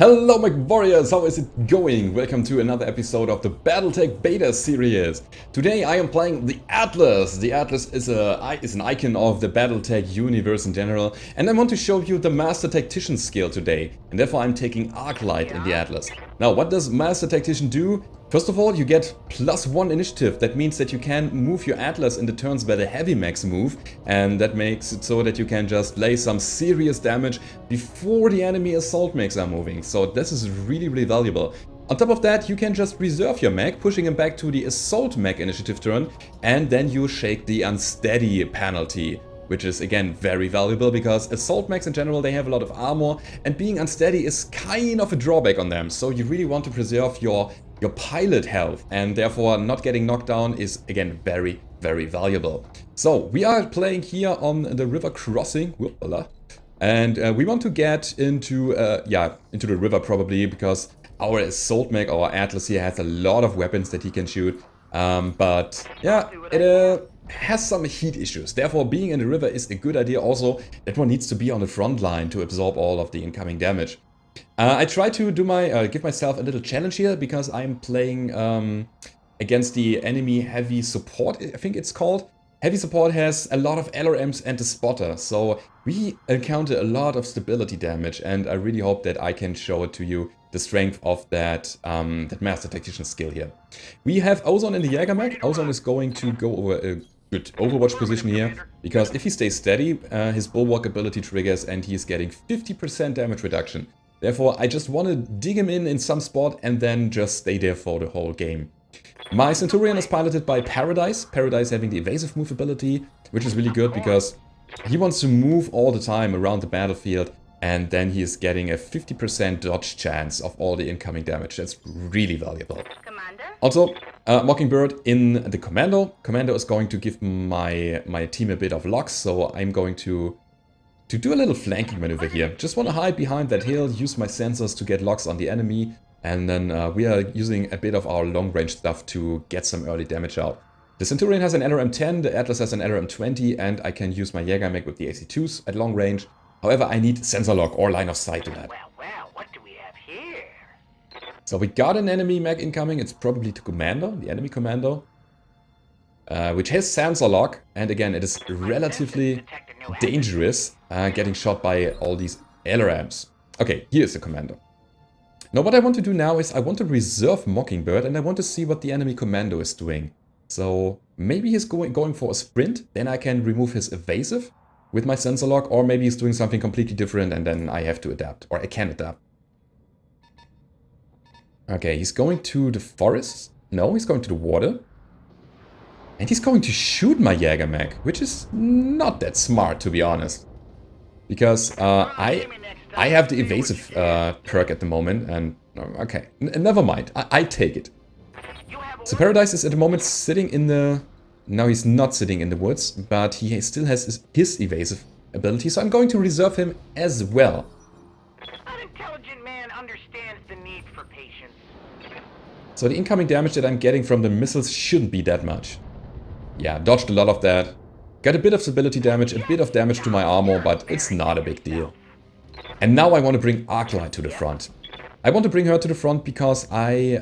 Hello my warriors, how is it going? Welcome to another episode of the Battletech beta series. Today I am playing the Atlas. The Atlas is an icon of the Battletech universe in general, and I want to show you the Master Tactician Skill today, and therefore I'm taking Arclight in the Atlas. Now what does Master Tactician do? First of all, you get +1 initiative. That means that you can move your Atlas in the turns where the heavy mechs move, and that makes it so that you can just lay some serious damage before the enemy Assault Mechs are moving. So this is really valuable. On top of that, you can just reserve your mech, pushing him back to the Assault Mech initiative turn, and then you shake the Unsteady penalty, which is again very valuable because Assault Mechs in general, they have a lot of armor, and being unsteady is kind of a drawback on them. So you really want to preserve your pilot health, and therefore not getting knocked down is again very valuable. So we are playing here on the river crossing, and we want to get into the river probably because our Assault Mech, our Atlas here, has a lot of weapons that he can shoot, but yeah, it has some heat issues. Therefore being in the river is a good idea. Also, that one needs to be on the front line to absorb all of the incoming damage. I try to do give myself a little challenge here because I'm playing against the enemy heavy support, I think it's called. Heavy support has a lot of LRMs and a spotter, so we encounter a lot of stability damage, and I really hope that I can show it to you, the strength of that Master Tactician Skill here. We have Ozone in the Jäger mech. Ozone is going to go over a good Overwatch position here, because if he stays steady, his Bulwark ability triggers and he's getting 50% damage reduction. Therefore, I just want to dig him in some spot and then just stay there for the whole game. My Centurion is piloted by Paradise. Paradise having the evasive move ability, which is really good because he wants to move all the time around the battlefield, and then he is getting a 50% dodge chance of all the incoming damage. That's really valuable. Also, Mockingbird in the Commando. Commando is going to give my team a bit of locks, so I'm going to do a little flanking maneuver here. Just want to hide behind that hill, use my sensors to get locks on the enemy, and then we are using a bit of our long-range stuff to get some early damage out. The Centurion has an LRM-10, the Atlas has an LRM-20, and I can use my Jäger mech with the AC-2s at long range. However, I need sensor lock or line of sight to that. Well, what do we have here? So we got an enemy mech incoming. It's probably the Commando, the enemy Commando, which has sensor lock, and again, it is relatively dangerous getting shot by all these LRMs. Okay, here's the Commando. Now what I want to do now is I want to reserve Mockingbird, and I want to see what the enemy Commando is doing. So maybe he's going for a sprint, then I can remove his evasive with my sensor lock, or maybe he's doing something completely different and then I have to adapt, or I can adapt. Okay, he's going to the forest. No, he's going to the water. And he's going to shoot my Jäger mech, which is not that smart, to be honest. Because I have the evasive perk at the moment, and okay, never mind, I take it. So Paradise is at the moment sitting in the... Now he's not sitting in the woods, but he still has his evasive ability, so I'm going to reserve him as well. An intelligent man understands the need for patience. So the incoming damage that I'm getting from the missiles shouldn't be that much. Yeah, dodged a lot of that. Got a bit of stability damage, a bit of damage to my armor, but it's not a big deal. And now I want to bring Arclight to the front. I want to bring her to the front because I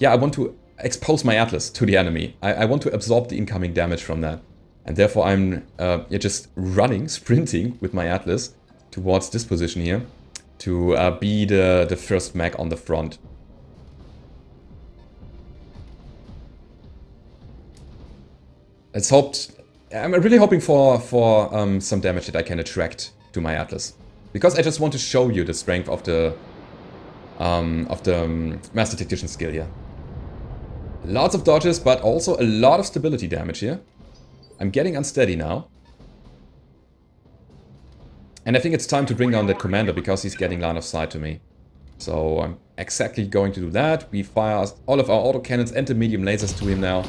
want to expose my Atlas to the enemy. I want to absorb the incoming damage from that. And therefore I'm just running, sprinting with my Atlas towards this position here to be the first mech on the front. I'm really hoping for some damage that I can attract to my Atlas, because I just want to show you the strength of the Master Tactician Skill here. Lots of dodges, but also a lot of stability damage here. I'm getting unsteady now, and I think it's time to bring down that Commander because he's getting line of sight to me. So I'm exactly going to do that. We fire all of our autocannons and the medium lasers to him now.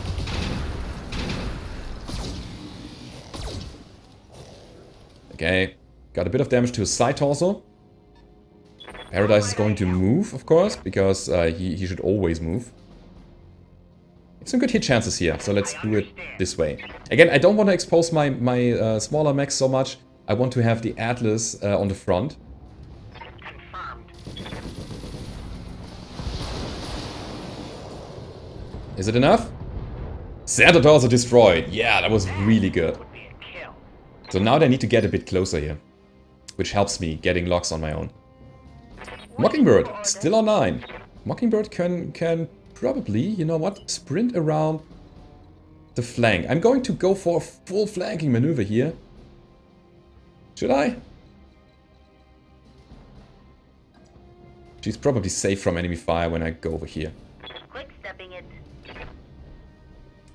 Okay, got a bit of damage to his side torso. Paradise is going to move, of course, because he should always move. Some good hit chances here, so let's do it this way. Again, I don't want to expose my smaller mechs so much. I want to have the Atlas on the front. Is it enough? Santa Torso destroyed. Yeah, that was really good. Would be a kill. So now they need to get a bit closer here, which helps me getting locks on my own. Mockingbird, still on 9. Mockingbird can probably, you know what, sprint around the flank. I'm going to go for a full flanking maneuver here. Should I? She's probably safe from enemy fire when I go over here. Quick stepping it.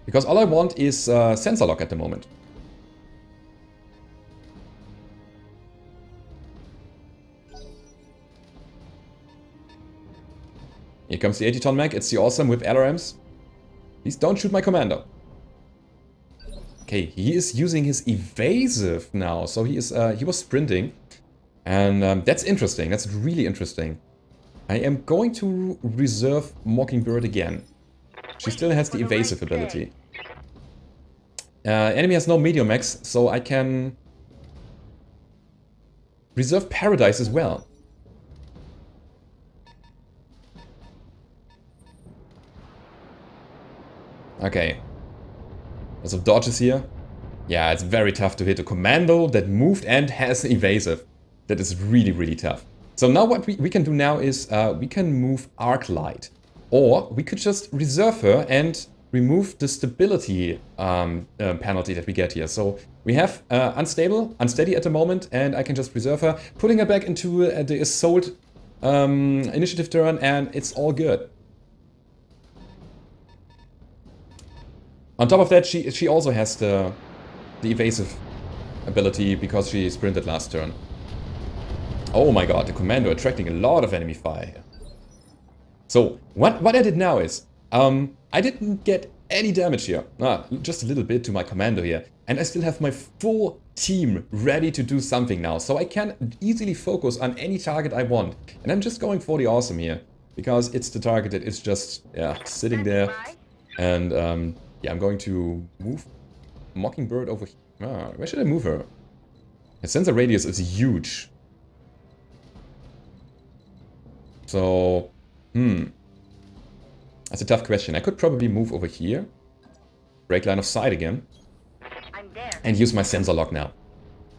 Because all I want is sensor lock at the moment. Here comes the 80-ton mech. It's the awesome with LRMs. Please don't shoot my commander. Okay, he is using his evasive now. So he was sprinting. And that's interesting. That's really interesting. I am going to reserve Mockingbird again. She still has the evasive ability. Enemy has no medium mechs, so I can reserve Paradise as well. Okay. Lots of dodges here. Yeah, it's very tough to hit a commando that moved and has evasive. That is really, really tough. So now what we can do now is we can move Arclight. Or we could just reserve her and remove the stability penalty that we get here. So we have Unsteady at the moment, and I can just reserve her, putting her back into the Assault initiative turn, and it's all good. On top of that, she also has the evasive ability because she sprinted last turn. Oh my god, the commando attracting a lot of enemy fire here. So, what I did now is, I didn't get any damage here. Just a little bit to my commando here. And I still have my full team ready to do something now. So I can easily focus on any target I want. And I'm just going for the awesome here. Because it's the target that is just, yeah, sitting there. And, yeah, I'm going to move Mockingbird over here. Where should I move her? The sensor radius is huge. So, that's a tough question. I could probably move over here. Break line of sight again. I'm there. And use my sensor lock now.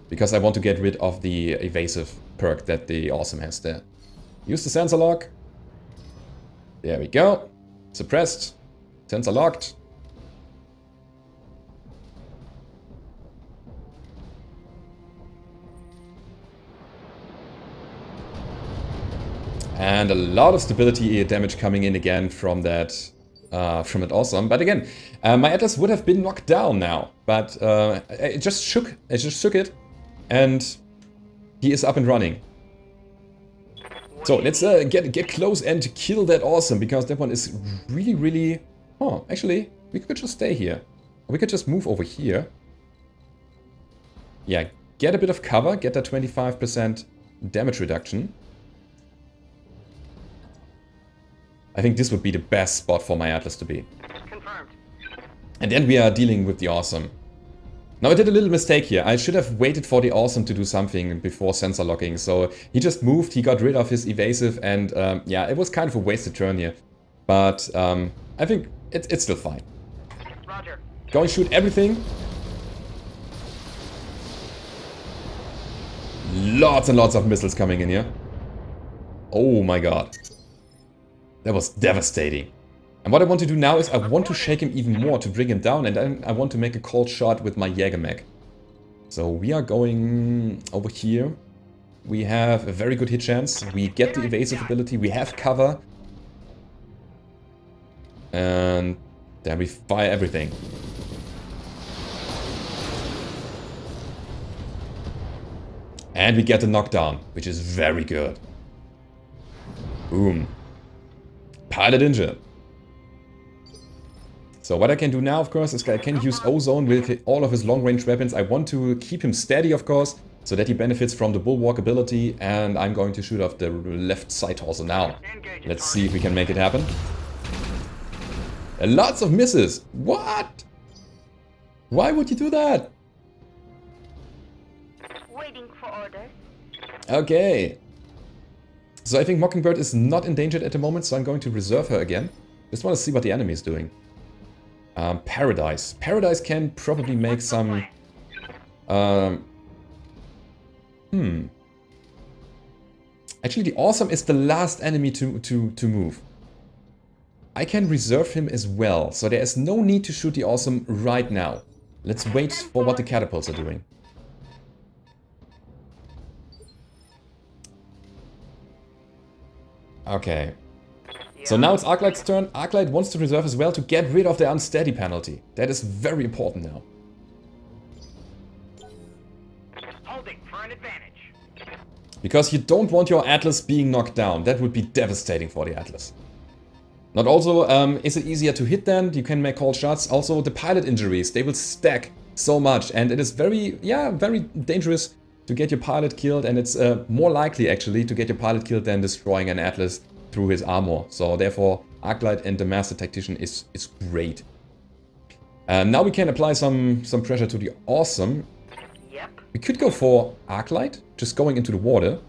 Because I want to get rid of the evasive perk that the awesome has there. Use the sensor lock. There we go. Suppressed. Sensor locked. And a lot of stability damage coming in again from that awesome. But again, my Atlas would have been knocked down now. But it just shook it. And he is up and running. So let's get close and kill that awesome. Because that one is really, really... Oh, actually, we could just stay here. We could just move over here. Yeah, get a bit of cover. Get that 25% damage reduction. I think this would be the best spot for my Atlas to be. Confirmed. And then we are dealing with the awesome. Now I did a little mistake here. I should have waited for the awesome to do something before sensor locking. So he just moved, he got rid of his evasive, and yeah, it was kind of a wasted turn here. But I think it's still fine. Roger. Go and shoot everything. Lots and lots of missiles coming in here. Oh my god. That was devastating. And what I want to do now is I want to shake him even more to bring him down, and then I want to make a cold shot with my Jäger mech. So we are going over here. We have a very good hit chance. We get the evasive ability. We have cover. And then we fire everything. And we get the knockdown, which is very good. Boom. Pilot injured. So what I can do now, of course, is I can use Ozone with all of his long-range weapons. I want to keep him steady, of course, so that he benefits from the Bulwark ability. And I'm going to shoot off the left side torso now. Let's see if we can make it happen. Lots of misses. What? Why would you do that? Waiting for orders. Okay. So I think Mockingbird is not endangered at the moment, so I'm going to reserve her again. Just want to see what the enemy is doing. Paradise. Paradise can probably make some... Actually, the Awesome is the last enemy to move. I can reserve him as well, so there is no need to shoot the Awesome right now. Let's wait for what the catapults are doing. Okay. So now it's Arclight's turn. Arclight wants to reserve as well to get rid of the Unsteady penalty. That is very important now. Holding for an advantage. Because you don't want your Atlas being knocked down. That would be devastating for the Atlas. Not also, is it easier to hit then? You can make cold shots. Also, the pilot injuries, they will stack so much. And it is very, very dangerous to get your pilot killed. And it's more likely, actually, to get your pilot killed than destroying an Atlas through his armor. So, therefore, Arclight and the Master Tactician is great. Now we can apply some pressure to the Awesome. Yep. We could go for Arclight, just going into the water.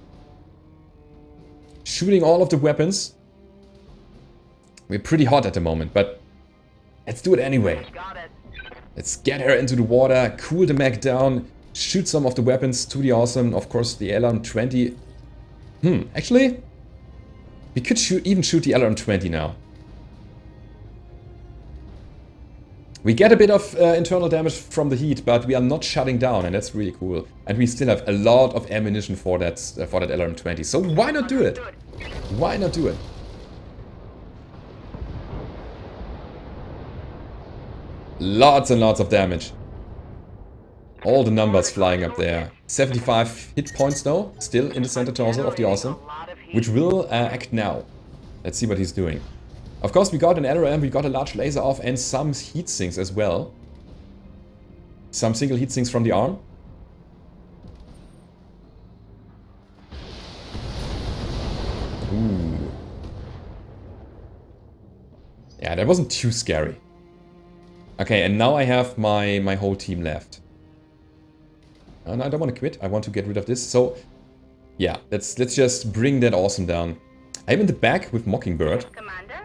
Shooting all of the weapons. We're pretty hot at the moment, but let's do it anyway. Got it. Let's get her into the water, cool the mech down, shoot some of the weapons to the Awesome. Of course, the LRM-20. Actually, we could even shoot the LRM-20 now. We get a bit of internal damage from the heat, but we are not shutting down, and that's really cool. And we still have a lot of ammunition for that LRM-20. So why not do it? Why not do it? Lots and lots of damage. All the numbers flying up there. 75 hit points though, still in the center torso of the Awesome, which will act now. Let's see what he's doing. Of course, we got an LRM, we got a large laser off, and some heat sinks as well. Some single heat sinks from the arm. Ooh. Yeah, that wasn't too scary. Okay, and now I have my whole team left. And I don't want to quit, I want to get rid of this. So, yeah, let's just bring that Awesome down. I'm in the back with Mockingbird. Commander?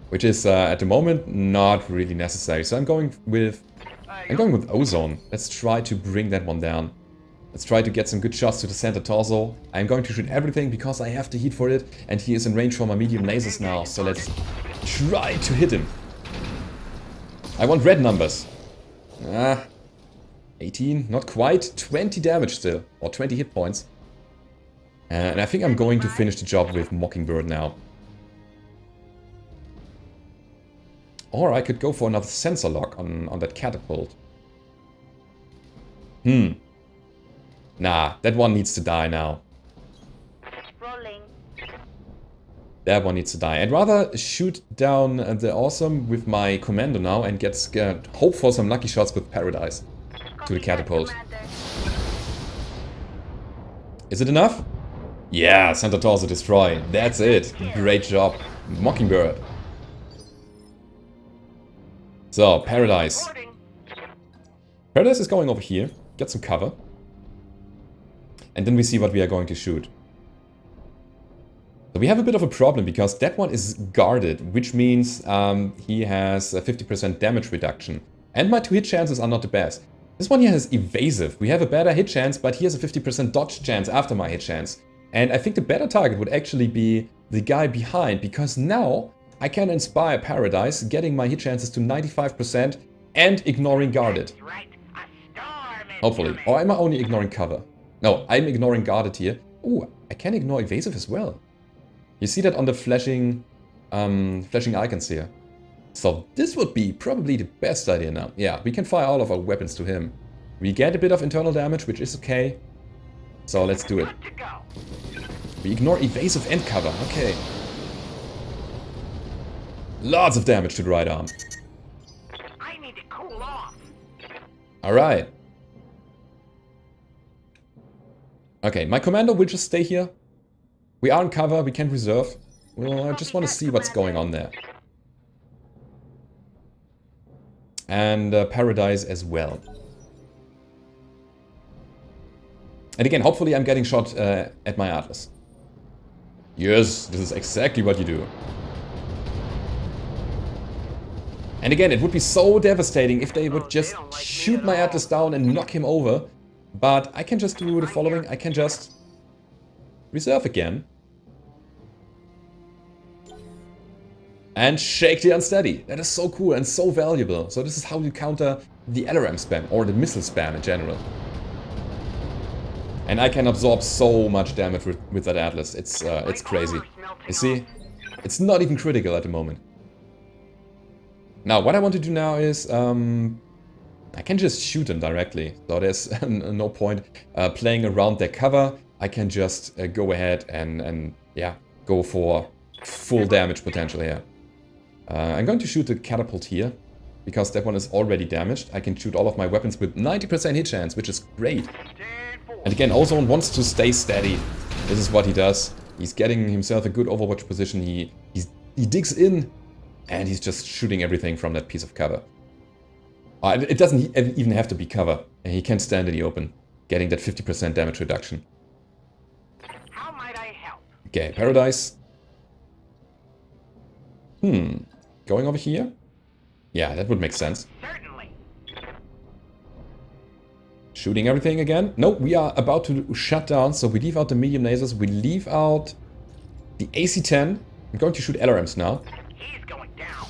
Which is, at the moment, not really necessary. So I'm going with Ozone. Let's try to bring that one down. Let's try to get some good shots to the center torso. I'm going to shoot everything because I have the heat for it. And he is in range for my medium lasers now. So let's try to hit him. I want red numbers. 18, not quite. 20 damage still. Or 20 hit points. And I think I'm going to finish the job with Mockingbird now. Or I could go for another sensor lock on that catapult. Nah, that one needs to die now. Rolling. That one needs to die. I'd rather shoot down the Awesome with my Commando now and hope for some lucky shots with Paradise to the catapult. Is it enough? Yeah, center torso destroy. That's it. Great job. Mockingbird. So, Paradise. Paradise is going over here. Get some cover. And then we see what we are going to shoot. So we have a bit of a problem because that one is guarded, which means he has a 50% damage reduction. And my 2 hit chances are not the best. This one here has evasive. We have a better hit chance, but he has a 50% dodge chance after my hit chance. And I think the better target would actually be the guy behind, because now I can inspire Paradise, getting my hit chances to 95% and ignoring guarded. Hopefully. Or am I only ignoring cover? No, I'm ignoring guarded here. Oh, I can ignore evasive as well. You see that on the flashing icons here. So this would be probably the best idea now. Yeah, we can fire all of our weapons to him. We get a bit of internal damage, which is okay. So let's do it. We ignore evasive and cover. Okay. Lots of damage to the right arm. I need to cool off. Alright. Okay, my Commando will just stay here. We are in cover, we can reserve. Well, I just want to see what's going on there. And Paradise as well. And again, hopefully I'm getting shot at my Atlas. Yes, this is exactly what you do. And again, it would be so devastating if they would just shoot my Atlas down and knock him over. But I can just do the following. I can just reserve again. And shake the Unsteady. That is so cool and so valuable. So this is how you counter the LRM spam, or the missile spam in general. And I can absorb so much damage with that Atlas. It's crazy. You see? It's not even critical at the moment. Now, what I want to do now is... I can just shoot them directly. So there's no point playing around their cover. I can just go ahead and yeah, go for full damage potential here. I'm going to shoot the catapult here, because that one is already damaged. I can shoot all of my weapons with 90% hit chance, which is great. And again, Ozone wants to stay steady. This is what he does. He's getting himself a good overwatch position. He digs in, and he's just shooting everything from that piece of cover. It doesn't even have to be cover. He can stand in the open, getting that 50% damage reduction. How might I help? Okay, Paradise. Going over here? Yeah, that would make sense. Certainly. Shooting everything again? No, we are about to shut down, so we leave out the medium lasers, we leave out the AC-10. I'm going to shoot LRMs now. He's going down.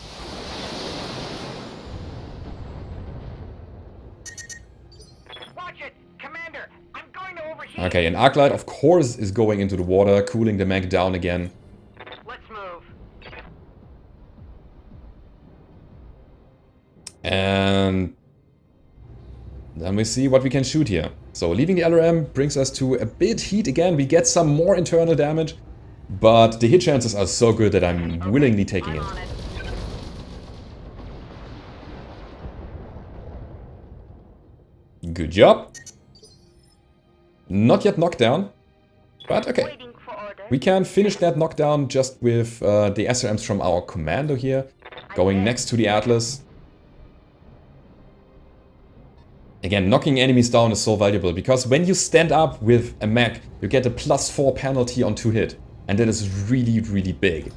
Watch it, Commander. I'm going to overheat. Okay, an Arc Light, of course, is going into the water, cooling the mech down again. Let's move. And then we see what we can shoot here. So leaving the LRM brings us to a bit heat again. We get some more internal damage, but the hit chances are so good that I'm willingly taking it. Good job. Not yet knockdown, but okay. We can finish that knockdown just with the SRMs from our commando here, going next to the Atlas. Again, knocking enemies down is so valuable, because when you stand up with a mech, you get a +4 penalty on 2 hit. And that is really, really big.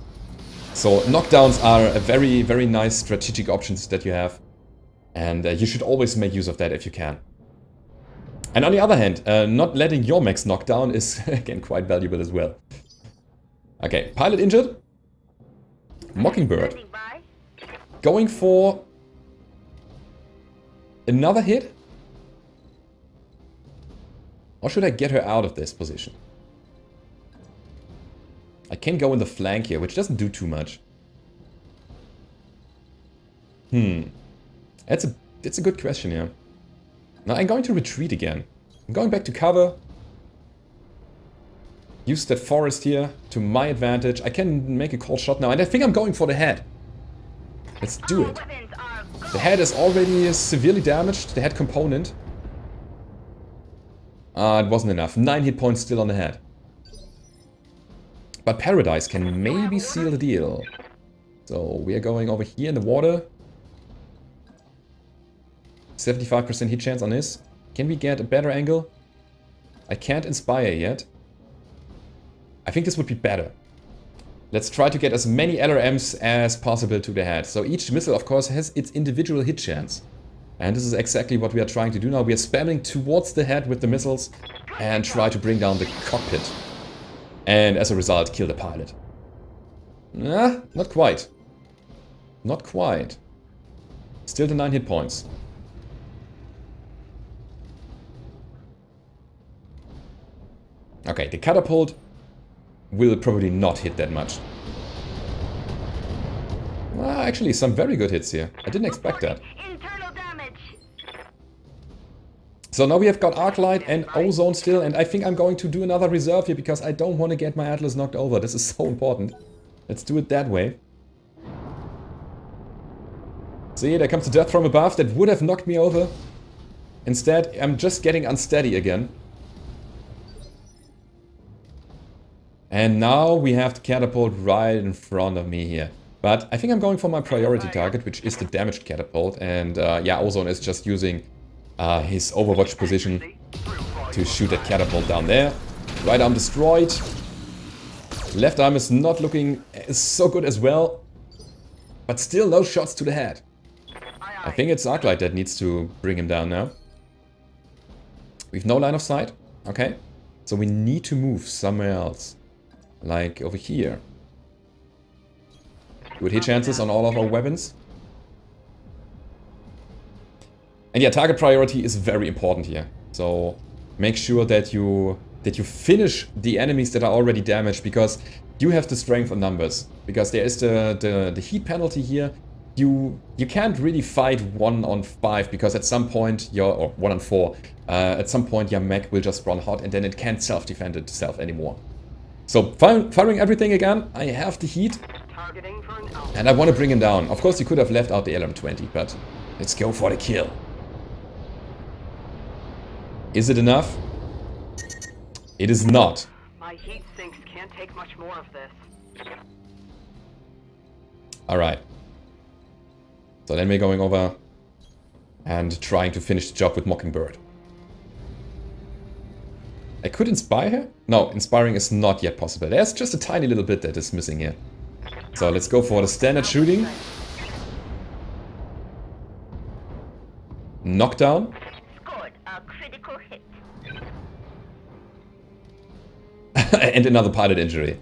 So knockdowns are a very, very nice strategic options that you have. And you should always make use of that if you can. And on the other hand, not letting your mechs knock down is, again, quite valuable as well. Okay, pilot injured. Mockingbird. Going for another hit. Or should I get her out of this position? I can go in the flank here, which doesn't do too much. That's a good question here. Now I'm going to retreat again. I'm going back to cover. Use that forest here to my advantage. I can make a cold shot now, and I think I'm going for the head. Let's do it. The head is already severely damaged, the head component. It wasn't enough. 9 hit points still on the head. But Paradise can maybe seal the deal. So we are going over here in the water. 75% hit chance on this. Can we get a better angle? I can't inspire yet. I think this would be better. Let's try to get as many LRMs as possible to the head. So each missile, of course, has its individual hit chance. And this is exactly what we are trying to do now. We are spamming towards the head with the missiles and try to bring down the cockpit. And as a result, kill the pilot. Nah, not quite. Not quite. Still the 9 hit points. Okay, the catapult will probably not hit that much. Actually, some very good hits here. I didn't expect that. So now we have got Arc Light and Ozone still, and I think I'm going to do another reserve here because I don't want to get my Atlas knocked over. This is so important. Let's do it that way. See, there comes the death from above that would have knocked me over. Instead, I'm just getting unsteady again. And now we have the catapult right in front of me here. But I think I'm going for my priority target, which is the damaged catapult. And yeah, Ozone is just using his overwatch position to shoot that catapult down there. Right arm destroyed. Left arm is not looking so good as well. But still no shots to the head. I think it's Arclight that needs to bring him down now. We've no line of sight. Okay. So we need to move somewhere else. Like over here. Good hit chances on all of our weapons. And yeah, target priority is very important here. So make sure that you finish the enemies that are already damaged, because you have the strength on numbers. Because there is the heat penalty here. You can't really fight 1-on-5, because at some point or 1-on-4, at some point your mech will just run hot and then it can't self-defend itself anymore. So firing everything again. I have the heat. And I want to bring him down. Of course you could have left out the LM20, but let's go for the kill. Is it enough? It is not. My heat sinks can't take much more of this. Alright. So then we're going over and trying to finish the job with Mockingbird. I could inspire her? No, inspiring is not yet possible. There's just a tiny little bit that is missing here. So let's go for the standard shooting. Knockdown. Scored a critical hit. And another pilot injury.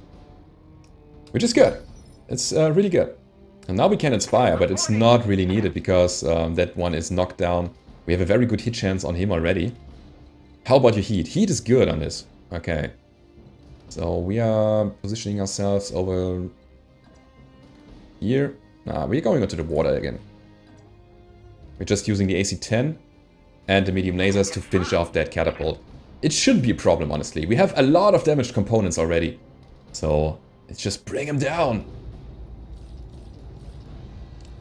Which is good. It's really good. And now we can inspire, but it's not really needed because that one is knocked down. We have a very good hit chance on him already. How about your heat? Heat is good on this. Okay. So we are positioning ourselves over here. Nah, we're going into the water again. We're just using the AC-10 and the medium lasers to finish off that catapult. It shouldn't be a problem, honestly. We have a lot of damaged components already. So let's just bring them down.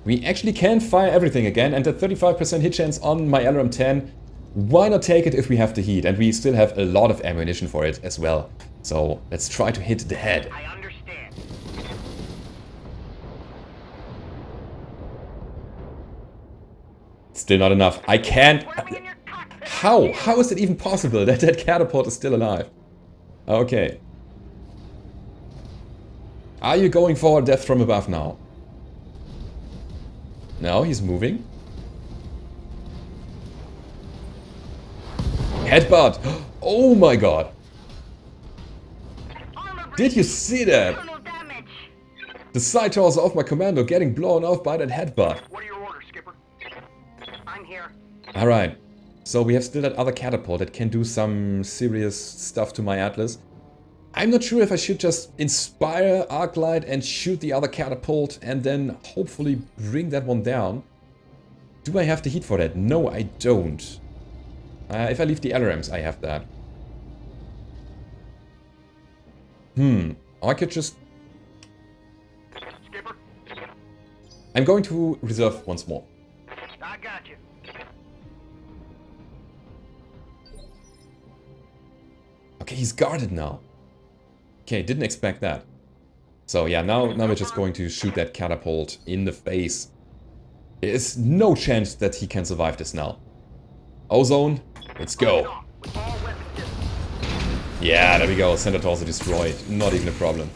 We actually can fire everything again, and the 35% hit chance on my LRM-10, why not take it if we have the heat? And we still have a lot of ammunition for it as well. So let's try to hit the head. I understand. Still not enough. I can't... How? How is it even possible that that catapult is still alive? Okay. Are you going for death from above now? No, he's moving. Headbutt! Oh my god! Did you see that? The side torso of my commando getting blown off by that headbutt. What are your orders, Skipper? I'm here. Alright. So we have still that other catapult that can do some serious stuff to my Atlas. I'm not sure if I should just inspire Arclight and shoot the other catapult and then hopefully bring that one down. Do I have the heat for that? No, I don't. If I leave the LRMs, I have that. I could just... Skipper, I'm going to reserve once more. I got you. Okay, he's guarded now. Okay, didn't expect that. So yeah, now we're just going to shoot that catapult in the face. There is no chance that he can survive this now. Ozone, let's go. Yeah, there we go. Center torso destroyed. Not even a problem.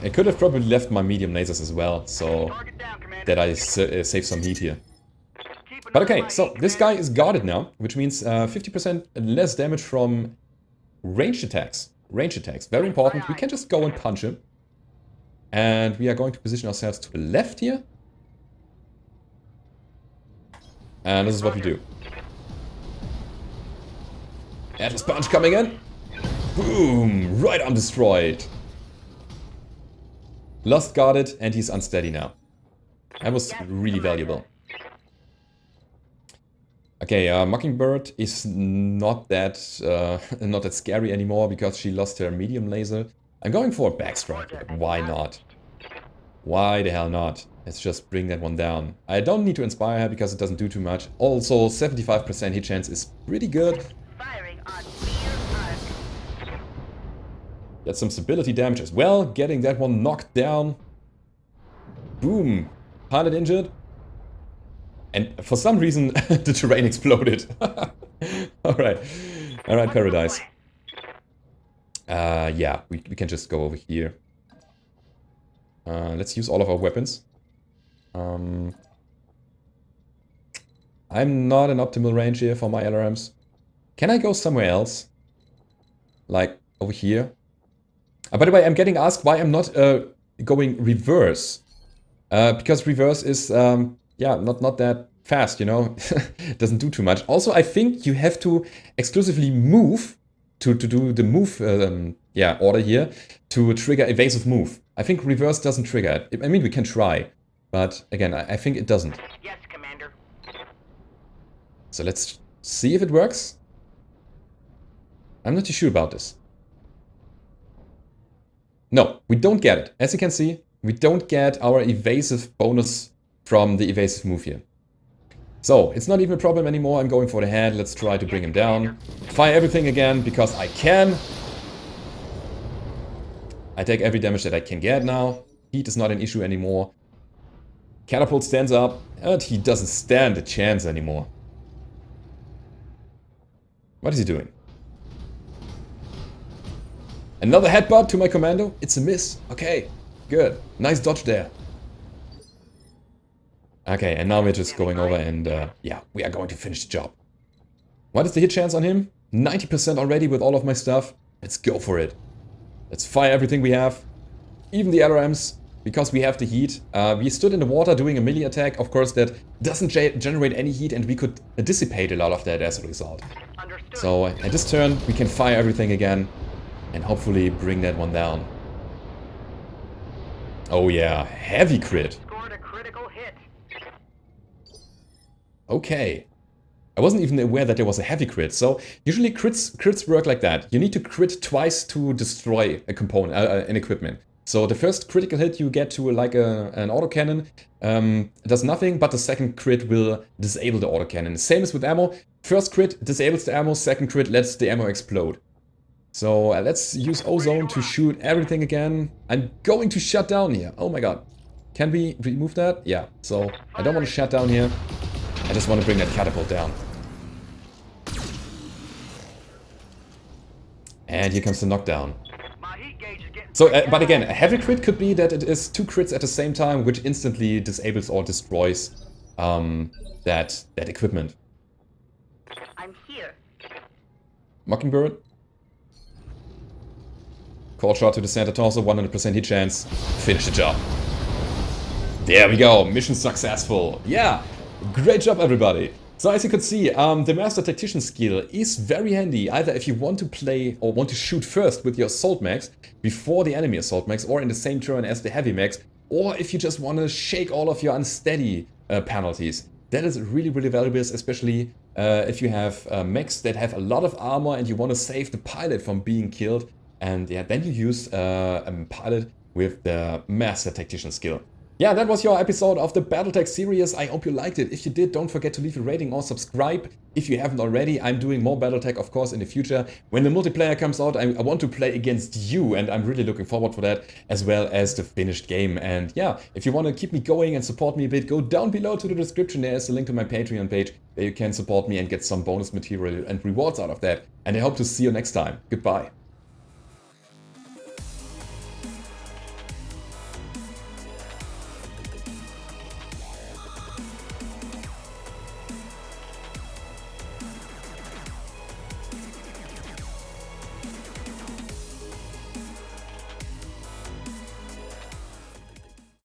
I could have probably left my medium lasers as well, so that I save some heat here. But okay, so this guy is guarded now, which means 50% less damage from ranged attacks. Ranged attacks, very important. We can just go and punch him. And we are going to position ourselves to the left here. And this is what we do. Atlas punch coming in. Boom! Right arm destroyed. Lost guarded, and he's unsteady now. That was really valuable. Okay, Mockingbird is not that scary anymore because she lost her medium laser. I'm going for a backstrike. Why not? Why the hell not? Let's just bring that one down. I don't need to inspire her because it doesn't do too much. Also, 75% hit chance is pretty good. Get some stability damage as well. Getting that one knocked down. Boom. Pilot injured. And for some reason, the terrain exploded. Alright. Alright, Paradise. Yeah, we can just go over here. Let's use all of our weapons. I'm not in optimal range here for my LRMs. Can I go somewhere else? Like over here? By the way, I'm getting asked why I'm not going reverse. Because reverse is, yeah, not that fast, you know? Doesn't do too much. Also, I think you have to exclusively move to do the move yeah, order here to trigger evasive move. I think reverse doesn't trigger it. I mean, we can try. But again, I think it doesn't. Yes, Commander. So let's see if it works. I'm not too sure about this. No, we don't get it. As you can see, we don't get our evasive bonus from the evasive move here. So, it's not even a problem anymore. I'm going for the head. Let's try to bring him down. Fire everything again, because I can. I take every damage that I can get now. Heat is not an issue anymore. Catapult stands up, and he doesn't stand a chance anymore. What is he doing? Another headbutt to my commando. It's a miss. Okay, good. Nice dodge there. Okay, and now we're just going over and, yeah, we are going to finish the job. What is the hit chance on him? 90% already with all of my stuff. Let's go for it. Let's fire everything we have. Even the LRMs, because we have the heat. We stood in the water doing a melee attack. Of course, that doesn't generate any heat, and we could dissipate a lot of that as a result. Understood. So, at this turn, we can fire everything again. And hopefully bring that one down. Oh yeah, heavy crit. Scored a critical hit. Okay. I wasn't even aware that there was a heavy crit. So usually crits work like that. You need to crit twice to destroy a component, an equipment. So the first critical hit you get to like an autocannon does nothing, but the second crit will disable the autocannon. Same as with ammo. First crit disables the ammo, second crit lets the ammo explode. So let's use ozone to shoot everything again. I'm going to shut down here. Oh my god. Can we remove that? Yeah. So I don't want to shut down here. I just want to bring that catapult down. And here comes the knockdown. My heat gauge is getting So, but again, a heavy crit could be that it is 2 crits at the same time, which instantly disables or destroys that equipment. I'm here. Mockingbird. Call shot to the center torso, 100% hit chance. Finish the job. There we go, mission successful. Yeah, great job everybody. So as you could see, the Master Tactician Skill is very handy, either if you want to play or want to shoot first with your Assault Mechs before the enemy Assault Mechs, or in the same turn as the Heavy Mechs, or if you just want to shake all of your Unsteady penalties. That is really valuable, especially if you have mechs that have a lot of armor and you want to save the pilot from being killed. And yeah, then you use a pilot with the Master Tactician Skill. Yeah, that was your episode of the Battletech series. I hope you liked it. If you did, don't forget to leave a rating or subscribe. If you haven't already, I'm doing more Battletech, of course, in the future. When the multiplayer comes out, I want to play against you, and I'm really looking forward for that, as well as the finished game. And yeah, if you want to keep me going and support me a bit, go down below to the description. There is a link to my Patreon page where you can support me and get some bonus material and rewards out of that. And I hope to see you next time. Goodbye.